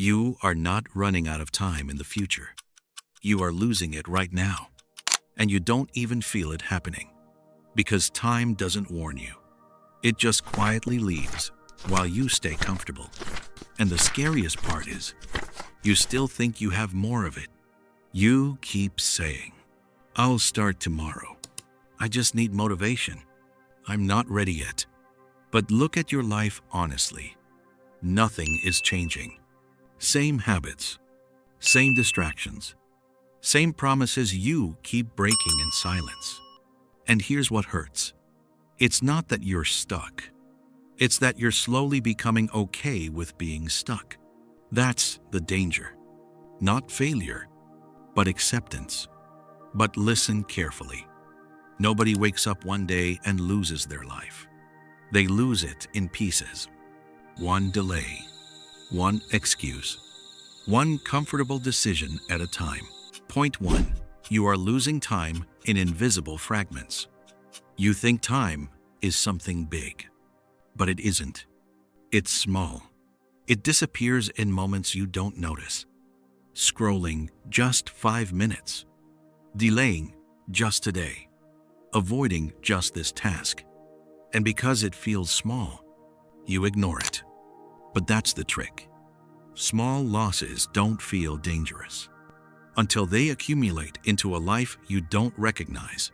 You are not running out of time in the future. You are losing it right now. And you don't even feel it happening. Because time doesn't warn you. It just quietly leaves while you stay comfortable. And the scariest part is, you still think you have more of it. You keep saying, "I'll start tomorrow. I just need motivation. I'm not ready yet." But look at your life honestly. Nothing is changing. Same habits, same distractions, same promises you keep breaking in silence. And here's what hurts. It's not that you're stuck. It's that you're slowly becoming okay with being stuck. That's the danger. Not failure, but acceptance. But listen carefully. Nobody wakes up one day and loses their life. They lose it in pieces. One delay, one excuse, one comfortable decision at a time. Point 1. You are losing time in invisible fragments. You think time is something big, but it isn't. It's small. It disappears in moments you don't notice. Scrolling just 5 minutes. Delaying just today. Avoiding just this task. And because it feels small, you ignore it. But that's the trick. Small losses don't feel dangerous until they accumulate into a life you don't recognize.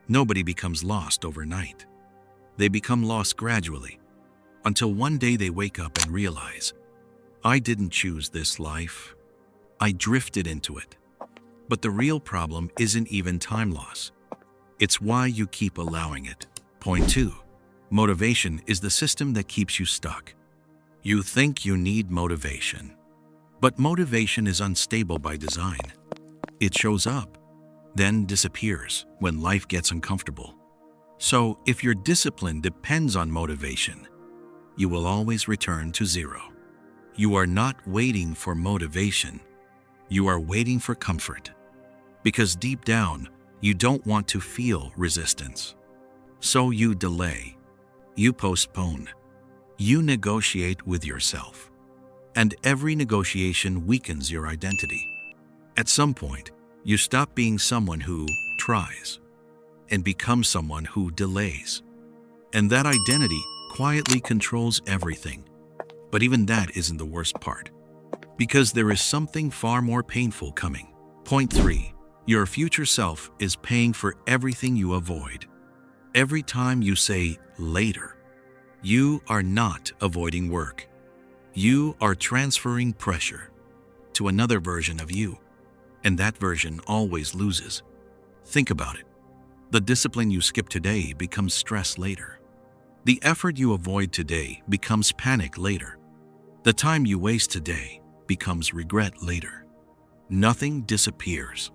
Nobody becomes lost overnight. They become lost gradually, until one day they wake up and realize, "I didn't choose this life. I drifted into it." But the real problem isn't even time loss. It's why you keep allowing it. Point 2. Motivation is the system that keeps you stuck. You think you need motivation. But motivation is unstable by design. It shows up, then disappears when life gets uncomfortable. So if your discipline depends on motivation, you will always return to zero. You are not waiting for motivation. You are waiting for comfort. Because deep down, you don't want to feel resistance. So you delay. You postpone. You negotiate with yourself. And every negotiation weakens your identity. At some point, you stop being someone who tries and become someone who delays. And that identity quietly controls everything. But even that isn't the worst part. Because there is something far more painful coming. Point 3. Your future self is paying for everything you avoid. Every time you say later, you are not avoiding work. You are transferring pressure to another version of you. And that version always loses. Think about it. The discipline you skip today becomes stress later. The effort you avoid today becomes panic later. The time you waste today becomes regret later. Nothing disappears.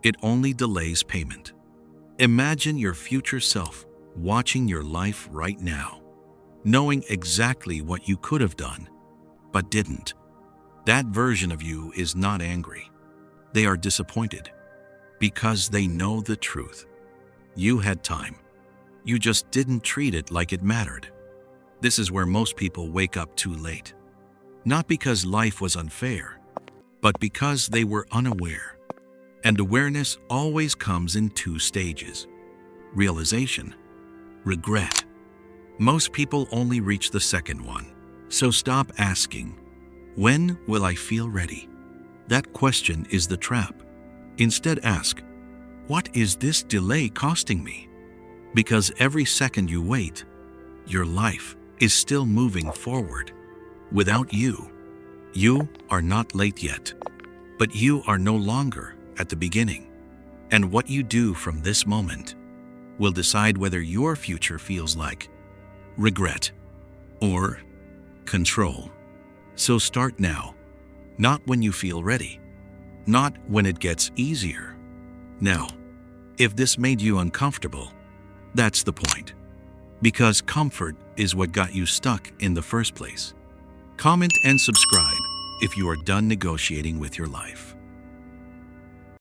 It only delays payment. Imagine your future self watching your life right now, knowing exactly what you could have done, but didn't. That version of you is not angry. They are disappointed because they know the truth. You had time. You just didn't treat it like it mattered. This is where most people wake up too late. Not because life was unfair, but because they were unaware. And awareness always comes in 2 stages. Realization, regret. Most people only reach the second one. So stop asking, "When will I feel ready?" That question is the trap. Instead ask, "What is this delay costing me?" Because every second you wait, your life is still moving forward. Without you, you are not late yet, but you are no longer at the beginning. And what you do from this moment will decide whether your future feels like regret or control. So start now, not when you feel ready, not when it gets easier. Now, if this made you uncomfortable, that's the point. Because comfort is what got you stuck in the first place. Comment and subscribe if you are done negotiating with your life.